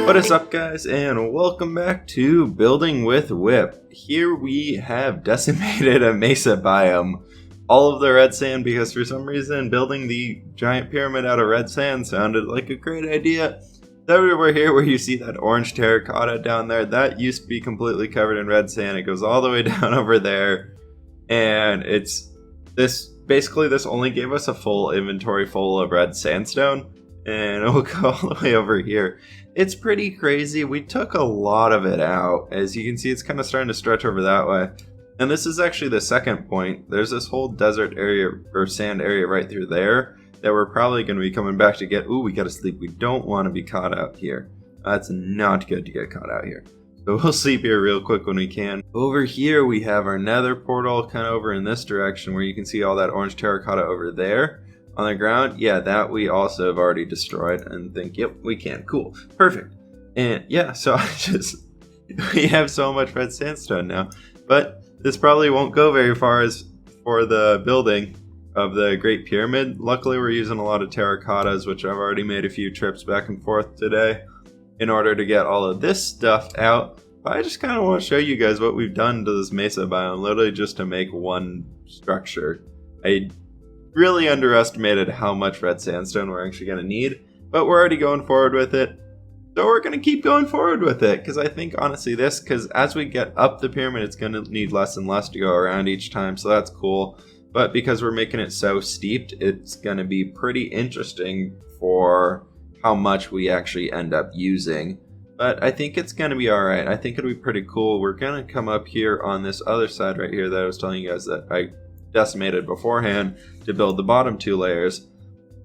What is up, guys, and welcome back to Building with Whip. Here we have decimated a mesa biome. All of the red sand, because for some reason building the giant pyramid out of red sand sounded like a great idea. So we're here where you see that orange terracotta down there. That used to be completely covered in red sand. It goes all the way down over there. And it's this only gave us a full inventory full of red sandstone. And it will go all the way over here. It's pretty crazy. We took a lot of it out. As you can see, it's kind of starting to stretch over that way. And this is actually the second point. There's this whole desert area or sand area right through there that we're probably going to be coming back to get. Ooh, we got to sleep. We don't want to be caught out here. That's not good to get caught out here. So we'll sleep here real quick when we can. Over here we have our nether portal kind of over in this direction where you can see all that orange terracotta over there. On the ground, yeah, that we also have already destroyed and think, yep, we can. Cool. Perfect. And yeah, so we have so much red sandstone now. But this probably won't go very far as for the building of the Great Pyramid. Luckily, we're using a lot of terracottas, which I've already made a few trips back and forth today in order to get all of this stuff out. But I just kind of want to show you guys what we've done to this mesa biome, literally just to make one structure. I really underestimated how much red sandstone we're actually going to need, but we're already going forward with it. So we're going to keep going forward with it, because I think honestly because as we get up the pyramid, it's going to need less and less to go around each time, so that's cool. But because we're making it so steeped, it's going to be pretty interesting for how much we actually end up using. But I think it's going to be alright. I think it'll be pretty cool. We're going to come up here on this other side right here that I was telling you guys that I decimated beforehand to build the bottom two layers,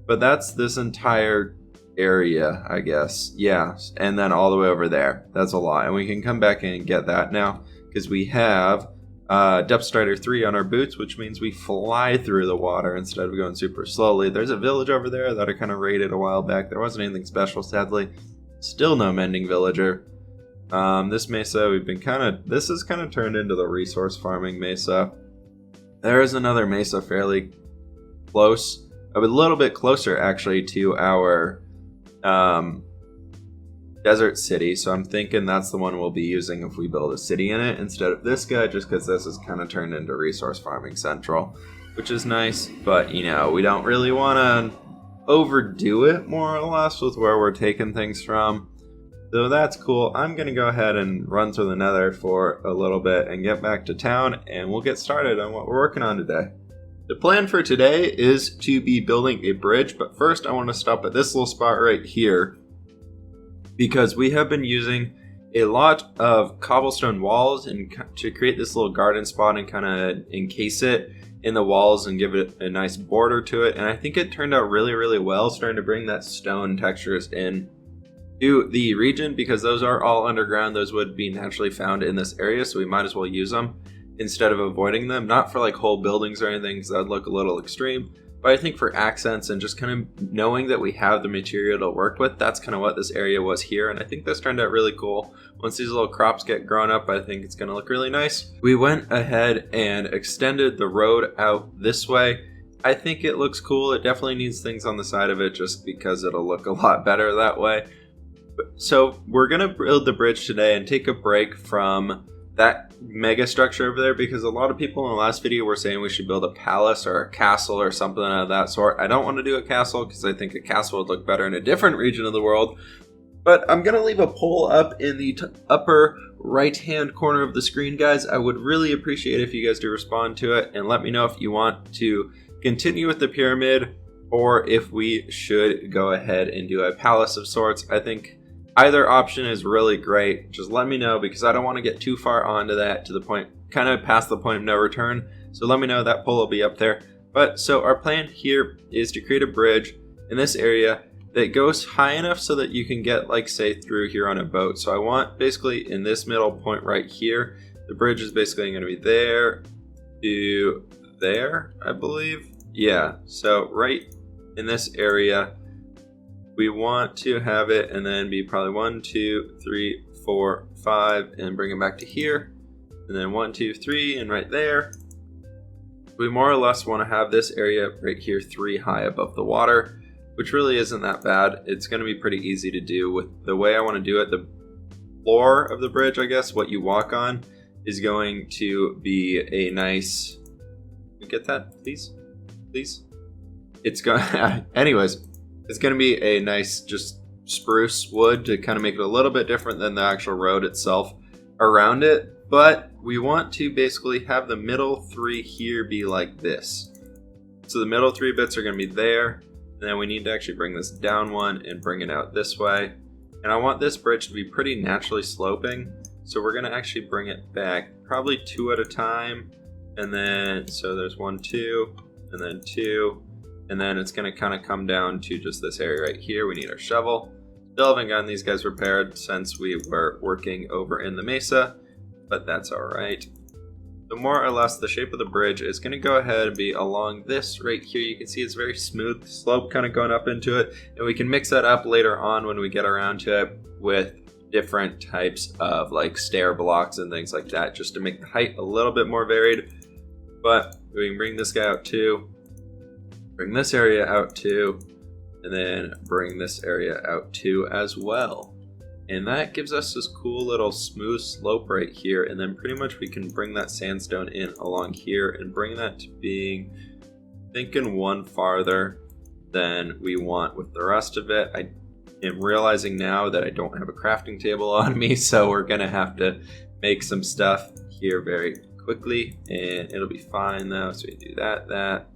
but that's this entire area, I guess. Yeah, and then all the way over there. That's a lot, and we can come back in and get that now because we have Depth Strider 3 on our boots, which means we fly through the water instead of going super slowly. There's a village over there that I kind of raided a while back. There wasn't anything special, sadly. Still no mending villager. This mesa, this has kind of turned into the resource farming mesa. There is another mesa fairly close, a little bit closer actually to our desert city. So I'm thinking that's the one we'll be using if we build a city in it instead of this guy, just because this is kind of turned into resource farming central, which is nice. But, you know, we don't really want to overdo it more or less with where we're taking things from. So that's cool. I'm going to go ahead and run through the nether for a little bit and get back to town, and we'll get started on what we're working on today. The plan for today is to be building a bridge, but first I want to stop at this little spot right here because we have been using a lot of cobblestone walls and to create this little garden spot and kind of encase it in the walls and give it a nice border to it. And I think it turned out really, really well, starting to bring that stone textures in to the region because those are all underground. Those would be naturally found in this area, so we might as well use them instead of avoiding them. Not for like whole buildings or anything, because that would look a little extreme, but I think for accents and just kind of knowing that we have the material to work with, that's kind of what this area was here. And I think this turned out really cool. Once these little crops get grown up, I think it's going to look really nice. We went ahead and extended the road out this way. I think it looks cool. It definitely needs things on the side of it just because it'll look a lot better that way. So we're going to build the bridge today and take a break from that mega structure over there because a lot of people in the last video were saying we should build a palace or a castle or something of that sort. I don't want to do a castle because I think a castle would look better in a different region of the world. But I'm going to leave a poll up in the upper right-hand corner of the screen, guys. I would really appreciate if you guys do respond to it and let me know if you want to continue with the pyramid or if we should go ahead and do a palace of sorts. I think either option is really great. Just let me know because I don't want to get too far onto that to the point, kind of past the point of no return. So let me know. That poll will be up there. But so our plan here is to create a bridge in this area that goes high enough so that you can get, like, say, through here on a boat. So I want basically in this middle point right here, the bridge is basically going to be there to there, I believe. Yeah, so right in this area, we want to have it and then be probably 1, 2, 3, 4, 5 and bring it back to here. And then 1, 2, 3 and right there. We more or less want to have this area right here 3 high above the water. which really isn't that bad. It's going to be pretty easy to do with the way I want to do it. The floor of the bridge, I guess, what you walk on, is going to be a nice... Get that, please? Please? It's going... Anyways, it's going to be a nice just spruce wood to kind of make it a little bit different than the actual road itself around it. But we want to basically have the middle 3 here be like this. So the middle 3 bits are going to be there. And then we need to actually bring this down 1 and bring it out this way. And I want this bridge to be pretty naturally sloping. So we're going to actually bring it back probably 2 at a time. And then, so there's 1, 2, and then 2. And then it's going to kind of come down to just this area right here. We need our shovel. Still haven't gotten these guys repaired since we were working over in the mesa, but that's all right. So more or less the shape of the bridge is going to go ahead and be along this right here. You can see it's very smooth slope kind of going up into it. And we can mix that up later on when we get around to it with different types of like stair blocks and things like that, just to make the height a little bit more varied. But we can bring this guy out too, bring this area out too, and then bring this area out too as well. And that gives us this cool little smooth slope right here. And then pretty much we can bring that sandstone in along here and bring that to being, thinking 1 farther than we want with the rest of it. I am realizing now that I don't have a crafting table on me, so we're gonna have to make some stuff here very quickly, and it'll be fine though. So we do that,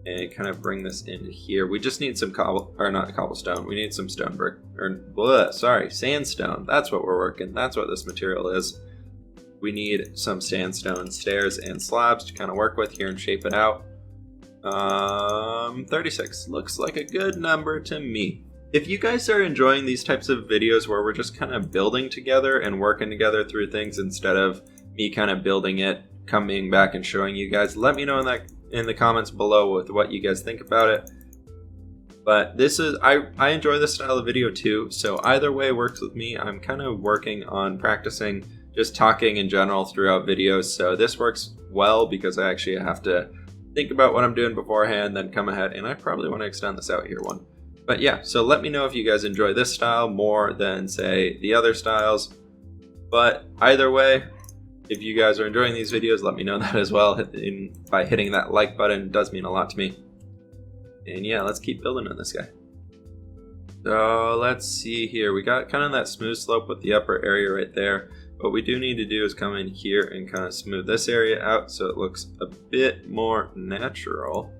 and kind of bring this into here. We just need some cobblestone. We need some stone brick, sandstone. That's what we're working. That's what this material is. We need some sandstone stairs and slabs to kind of work with here and shape it out. 36 looks like a good number to me. If you guys are enjoying these types of videos where we're just kind of building together and working together through things instead of me kind of building it, coming back and showing you guys, let me know in the comments below with what you guys think about it. But this is, I enjoy this style of video too, so either way works with me. I'm kind of working on practicing just talking in general throughout videos, so this works well because I actually have to think about what I'm doing beforehand, then come ahead, and I probably want to extend this out here one. But yeah, so let me know if you guys enjoy this style more than, say, the other styles. But either way, if you guys are enjoying these videos, let me know that as well by hitting that like button. It does mean a lot to me. And yeah, let's keep building on this guy. So let's see here. We got kind of that smooth slope with the upper area right there. What we do need to do is come in here and kind of smooth this area out so it looks a bit more natural.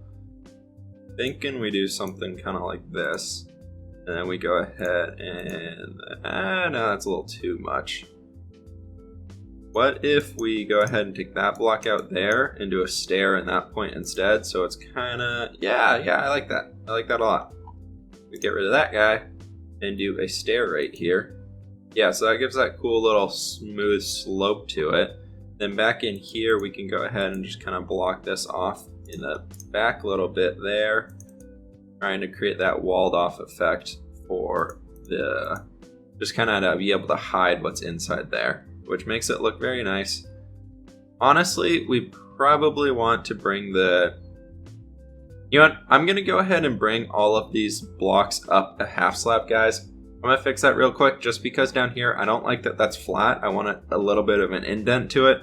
Thinking we do something kind of like this. And then we go ahead and... no, that's a little too much. What if we go ahead and take that block out there and do a stair in that point instead? So it's kind of, yeah, I like that. I like that a lot. We get rid of that guy and do a stair right here. Yeah, so that gives that cool little smooth slope to it. Then back in here, we can go ahead and just kind of block this off in the back a little bit there. Trying to create that walled off effect for the, just kind of to be able to hide what's inside there, which makes it look very nice. Honestly, we probably want to bring the... You know what? I'm going to go ahead and bring all of these blocks up a half slab, guys. I'm going to fix that real quick just because down here, I don't like that that's flat. I want a little bit of an indent to it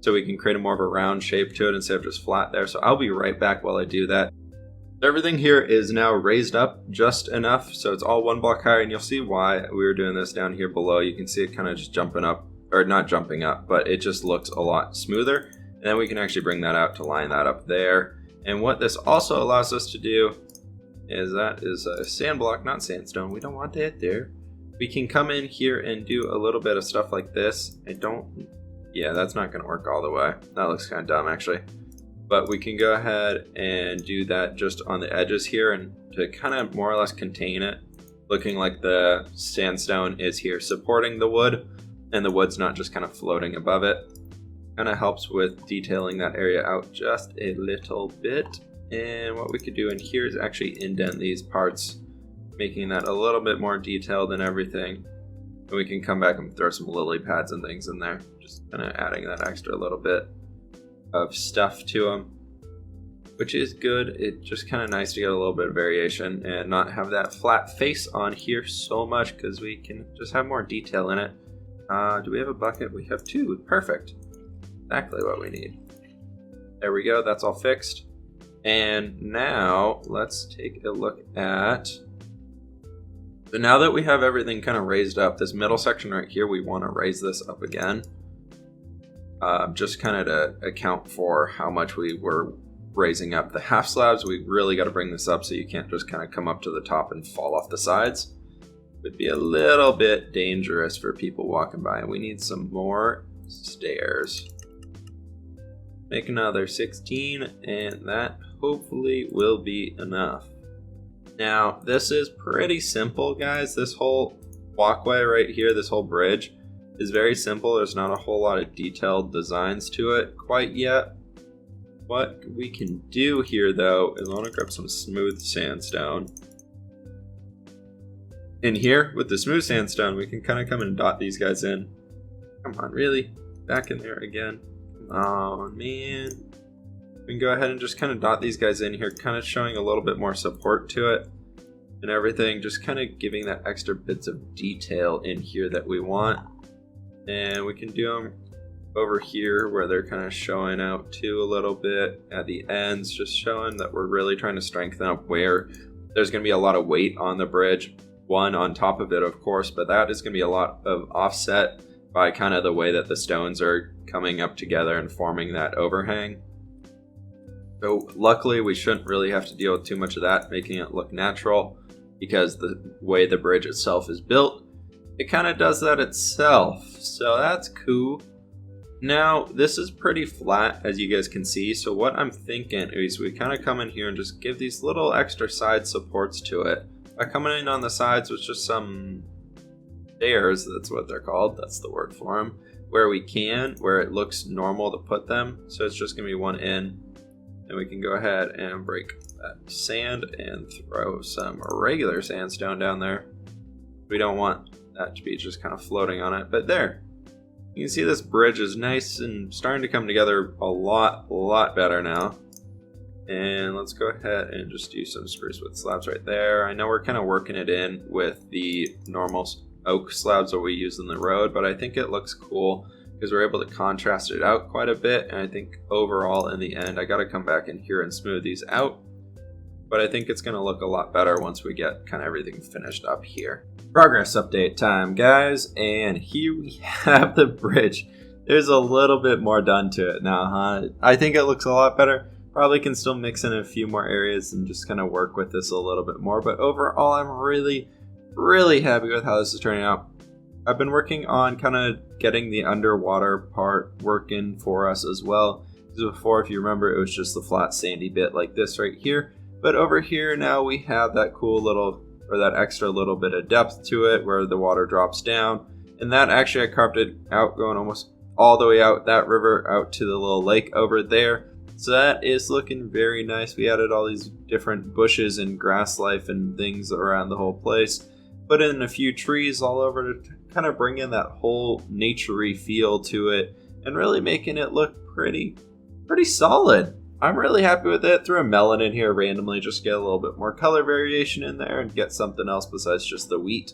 so we can create a more of a round shape to it instead of just flat there. So I'll be right back while I do that. Everything here is now raised up just enough, so it's all 1 block higher, and you'll see why we were doing this down here below. You can see it kind of just jumping up. Or not jumping up, but it just looks a lot smoother. And then we can actually bring that out to line that up there. And what this also allows us to do is that is a sand block, not sandstone. We don't want that there. We can come in here and do a little bit of stuff like this. Yeah, that's not gonna work all the way. That looks kind of dumb actually. But we can go ahead and do that just on the edges here and to kind of more or less contain it, looking like the sandstone is here supporting the wood. And the wood's not just kind of floating above it. Kind of helps with detailing that area out just a little bit. And what we could do in here is actually indent these parts, making that a little bit more detailed and everything. And we can come back and throw some lily pads and things in there, just kind of adding that extra little bit of stuff to them. which is good. It's just kind of nice to get a little bit of variation and not have that flat face on here so much, because we can just have more detail in it. Do we have a bucket? We have 2. Perfect. Exactly what we need. There we go. That's all fixed. And now let's take a look at... So now that we have everything kind of raised up, this middle section right here, we want to raise this up again. Just kind of to account for how much we were raising up the half slabs. We really got to bring this up so you can't just kind of come up to the top and fall off the sides. Would be a little bit dangerous for people walking by. We need some more stairs. Make another 16, and that hopefully will be enough. Now, this is pretty simple, guys. This whole walkway right here, this whole bridge, is very simple. There's not a whole lot of detailed designs to it quite yet. What we can do here, though, is I want to grab some smooth sandstone. In here, with the smooth sandstone, we can kind of come and dot these guys in. Come on, really? Back in there again. Come on, man. We can go ahead and just kind of dot these guys in here, kind of showing a little bit more support to it and everything, just kind of giving that extra bits of detail in here that we want. And we can do them over here where they're kind of showing out too a little bit at the ends, just showing that we're really trying to strengthen up where there's going to be a lot of weight on the bridge. One on top of it, of course, but that is going to be a lot of offset by kind of the way that the stones are coming up together and forming that overhang. So luckily we shouldn't really have to deal with too much of that, making it look natural, because the way the bridge itself is built, it kind of does that itself. So that's cool. Now this is pretty flat, as you guys can see, so what I'm thinking is we kind of come in here and just give these little extra side supports to it. By coming in on the sides with just some stairs, that's what they're called, that's the word for them, where we can, where it looks normal to put them. So it's just going to be one in. And we can go ahead and break that sand and throw some regular sandstone down there. We don't want that to be just kind of floating on it, but there. You can see this bridge is nice and starting to come together a lot better now. And let's go ahead and just do some spruce wood slabs right there. I know we're kind of working it in with the normal oak slabs that we use in the road, but I think it looks cool because we're able to contrast it out quite a bit. And I think overall in the end, I got to come back in here and smooth these out. But I think it's going to look a lot better once we get kind of everything finished up here. Progress update time, guys. And here we have the bridge. There's a little bit more done to it now, huh? I think it looks a lot better. Probably can still mix in a few more areas and just kind of work with this a little bit more. But overall, I'm really happy with how this is turning out. I've been working on kind of getting the underwater part working for us as well. Because before, if you remember, it was just the flat sandy bit like this right here. But over here now we have that cool little, or that extra little bit of depth to it where the water drops down. And that actually I carved it out going almost all the way out that river out to the little lake over there. So that is looking very nice. We added all these different bushes and grass life and things around the whole place. Put in a few trees all over to kind of bring in that whole nature-y feel to it and really making it look pretty solid. I'm really happy with it. Threw a melon in here randomly just to get a little bit more color variation in there and get something else besides just the wheat.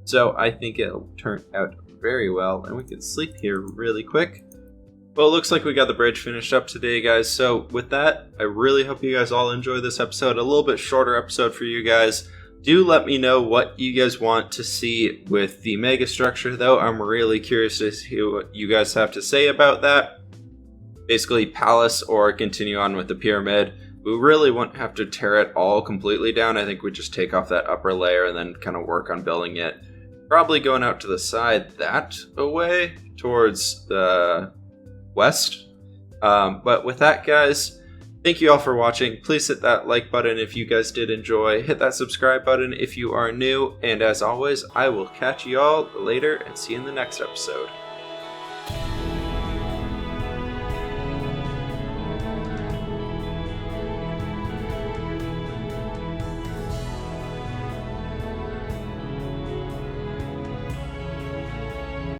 So I think it'll turn out very well and we can sleep here really quick. Well, it looks like we got the bridge finished up today, guys. So with that, I really hope you guys all enjoy this episode. A little bit shorter episode for you guys. Do let me know what you guys want to see with the mega structure, though. I'm really curious to see what you guys have to say about that. Basically, palace or continue on with the pyramid. We really won't have to tear it all completely down. I think we just take off that upper layer and then kind of work on building it. Probably going out to the side that way towards the west. But with that, guys, thank you all for watching. Please hit that like button if you guys did enjoy. Hit that subscribe button if you are new. And as always, I will catch you all later and see you in the next episode.